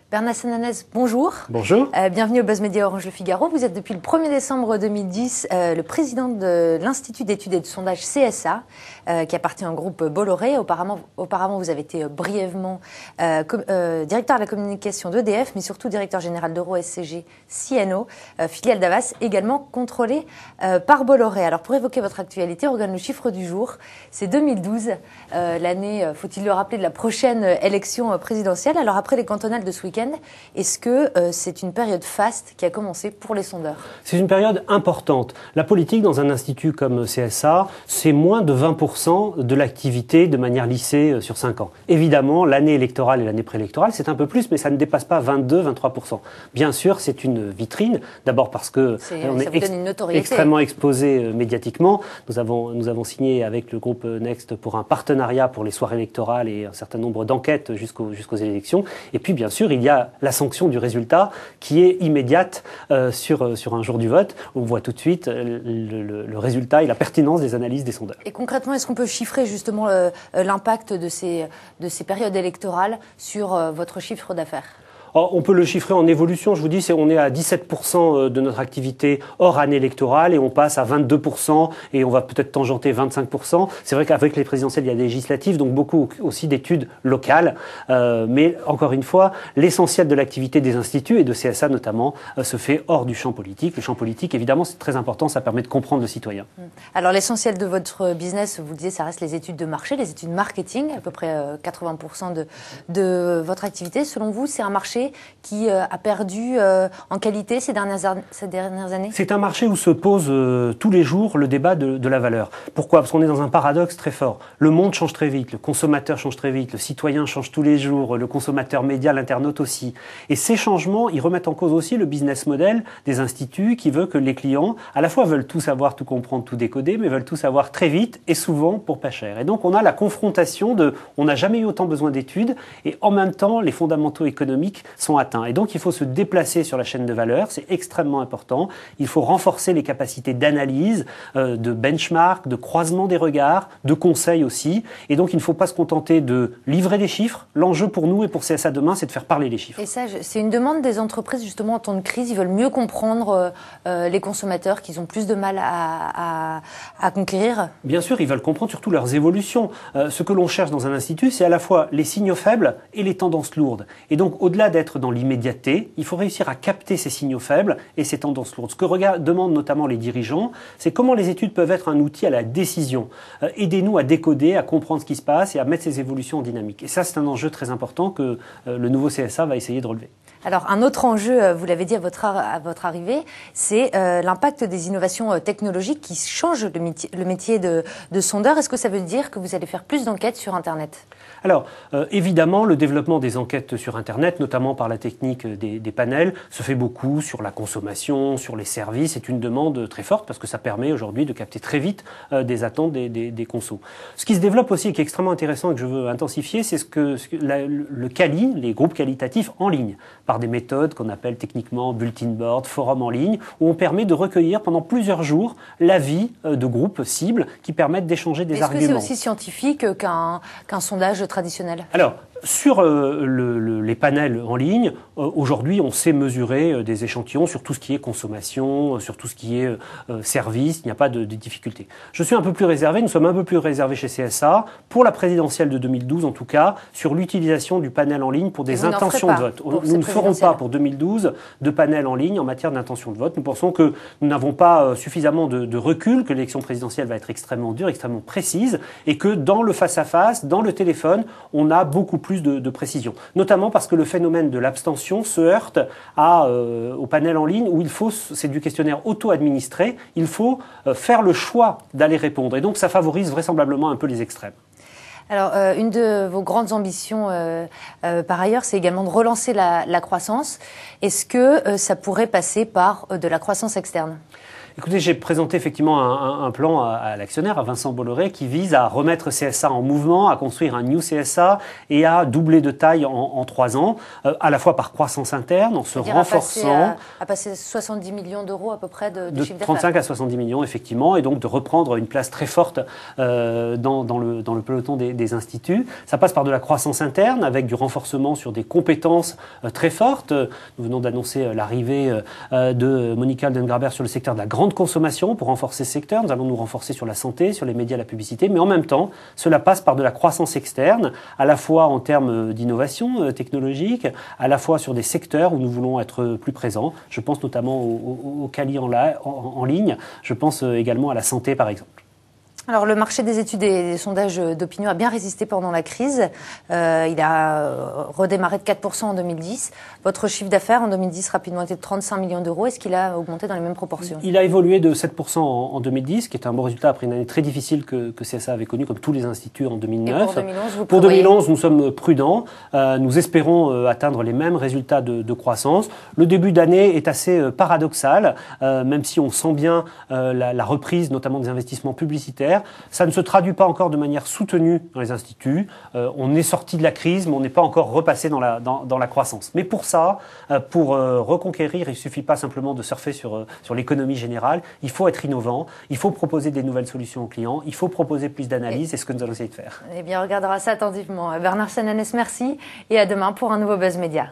Bernard Sananès, bonjour. Bonjour. Bienvenue au Buzz Media Orange Le Figaro. Vous êtes depuis le 1er décembre 2010 le président de l'Institut d'études et de sondage CSA, qui appartient au groupe Bolloré. Auparavant, vous avez été brièvement directeur de la communication d'EDF, mais surtout directeur général d'EuroSCG CNO, filiale d'Havas, également contrôlée par Bolloré. Alors, pour évoquer votre actualité, on regarde le chiffre du jour. C'est 2012, l'année, faut-il le rappeler, de la prochaine élection présidentielle. Alors, après les cantonales de ce week-end, est-ce que c'est une période faste qui a commencé pour les sondeurs? C'est une période importante. La politique dans un institut comme CSA, c'est moins de 20% de l'activité de manière lissée sur 5 ans. Évidemment, l'année électorale et l'année préélectorale, c'est un peu plus, mais ça ne dépasse pas 22-23%. Bien sûr, c'est une vitrine, d'abord parce que on est extrêmement exposé médiatiquement. Nous avons signé avec le groupe Next pour un partenariat pour les soirées électorales et un certain nombre d'enquêtes jusqu'aux élections. Et puis, bien sûr, il y a la sanction du résultat qui est immédiate sur un jour du vote. On voit tout de suite le résultat et la pertinence des analyses des sondeurs. Et concrètement, est-ce qu'on peut chiffrer justement l'impact de ces périodes électorales sur votre chiffre d'affaires ? On peut le chiffrer en évolution, je vous dis, on est à 17% de notre activité hors année électorale et on passe à 22% et on va peut-être tangenter 25%. C'est vrai qu'avec les présidentielles, il y a des législatives, donc beaucoup aussi d'études locales. Mais encore une fois, l'essentiel de l'activité des instituts et de CSA notamment se fait hors du champ politique. Le champ politique, évidemment, c'est très important, ça permet de comprendre le citoyen. Alors l'essentiel de votre business, vous le disiez, ça reste les études de marché, les études marketing, à peu près 80% de votre activité. Selon vous, c'est un marché qui a perdu en qualité ces dernières années? C'est un marché où se pose tous les jours le débat de la valeur. Pourquoi? Parce qu'on est dans un paradoxe très fort. Le monde change très vite, le consommateur change très vite, le citoyen change tous les jours, le consommateur média, l'internaute aussi. Et ces changements, ils remettent en cause aussi le business model des instituts qui veut que les clients, à la fois veulent tout savoir, tout comprendre, tout décoder, mais veulent tout savoir très vite et souvent pour pas cher. Et donc on a la confrontation on n'a jamais eu autant besoin d'études et en même temps les fondamentaux économiques sont atteints. Et donc, il faut se déplacer sur la chaîne de valeur, c'est extrêmement important. Il faut renforcer les capacités d'analyse, de benchmark, de croisement des regards, de conseil aussi. Et donc, il ne faut pas se contenter de livrer des chiffres. L'enjeu pour nous et pour CSA demain, c'est de faire parler les chiffres. Et ça, c'est une demande des entreprises, justement, en temps de crise. Ils veulent mieux comprendre les consommateurs, qu'ils ont plus de mal à conquérir. Bien sûr, ils veulent comprendre surtout leurs évolutions. Ce que l'on cherche dans un institut, c'est à la fois les signaux faibles et les tendances lourdes. Et donc, au-delà d'être dans l'immédiateté, il faut réussir à capter ces signaux faibles et ces tendances lourdes. Ce que demandent notamment les dirigeants, c'est comment les études peuvent être un outil à la décision. Aidez-nous à décoder, à comprendre ce qui se passe et à mettre ces évolutions en dynamique. Et ça, c'est un enjeu très important que le nouveau CSA va essayer de relever. Alors, un autre enjeu, vous l'avez dit à votre arrivée, c'est l'impact des innovations technologiques qui changent le métier de sondeur. Est-ce que ça veut dire que vous allez faire plus d'enquêtes sur Internet ? Alors, évidemment, le développement des enquêtes sur Internet, notamment par la technique des panels, se fait beaucoup sur la consommation, sur les services. C'est une demande très forte parce que ça permet aujourd'hui de capter très vite des attentes des consos. Ce qui se développe aussi et qui est extrêmement intéressant et que je veux intensifier, c'est le quali, les groupes qualitatifs en ligne, par des méthodes qu'on appelle techniquement bulletin board, forum en ligne, où on permet de recueillir pendant plusieurs jours l'avis de groupes cibles qui permettent d'échanger des arguments. Est-ce que c'est aussi scientifique qu'un sondage traditionnel? Alors, sur les panels en ligne, aujourd'hui, on sait mesurer des échantillons sur tout ce qui est consommation, sur tout ce qui est service. Il n'y a pas de difficulté. Je suis un peu plus réservé, nous sommes un peu plus réservés chez CSA, pour la présidentielle de 2012 en tout cas, sur l'utilisation du panel en ligne pour des intentions de vote. Nous ne ferons pas pour 2012 de panel en ligne en matière d'intention de vote. Nous pensons que nous n'avons pas suffisamment de recul, que l'élection présidentielle va être extrêmement dure, extrêmement précise, et que dans le face-à-face, dans le téléphone, on a beaucoup plus de précision. Notamment parce que le phénomène de l'abstention se heurte au panel en ligne où c'est du questionnaire auto-administré, il faut faire le choix d'aller répondre. Et donc ça favorise vraisemblablement un peu les extrêmes. Alors, une de vos grandes ambitions, par ailleurs, c'est également de relancer la croissance. Est-ce que ça pourrait passer par de la croissance externe ? Écoutez, j'ai présenté effectivement un plan à l'actionnaire, à Vincent Bolloré, qui vise à remettre CSA en mouvement, à construire un new CSA et à doubler de taille en 3 ans, à la fois par croissance interne, en se renforçant. À passer 70 millions d'euros à peu près de chiffre d'affaires. 35 à 70 millions, effectivement, et donc de reprendre une place très forte dans le peloton des instituts. Ça passe par de la croissance interne, avec du renforcement sur des compétences très fortes. Nous venons d'annoncer l'arrivée de Monica Aldengraber sur le secteur de la grande consommation pour renforcer ce secteur. Nous allons nous renforcer sur la santé, sur les médias, la publicité, mais en même temps, cela passe par de la croissance externe, à la fois en termes d'innovation technologique, à la fois sur des secteurs où nous voulons être plus présents. Je pense notamment au quali en ligne, je pense également à la santé par exemple. Alors, le marché des études et des sondages d'opinion a bien résisté pendant la crise. Il a redémarré de 4% en 2010. Votre chiffre d'affaires en 2010 rapidement était de 35 millions d'euros. Est-ce qu'il a augmenté dans les mêmes proportions? Il a évolué de 7% en 2010, qui est un bon résultat après une année très difficile que CSA avait connue, comme tous les instituts en 2009. Et pour 2011, nous sommes prudents. Nous espérons atteindre les mêmes résultats de croissance. Le début d'année est assez paradoxal, même si on sent bien la reprise, notamment des investissements publicitaires. Ça ne se traduit pas encore de manière soutenue dans les instituts. On est sorti de la crise, mais on n'est pas encore repassé dans la croissance. Mais pour ça, pour reconquérir, il ne suffit pas simplement de surfer sur l'économie générale. Il faut être innovant, il faut proposer des nouvelles solutions aux clients, il faut proposer plus d'analyse, c'est ce que nous allons essayer de faire. Eh bien, on regardera ça attentivement. Bernard Sananès, merci, et à demain pour un nouveau Buzz Média.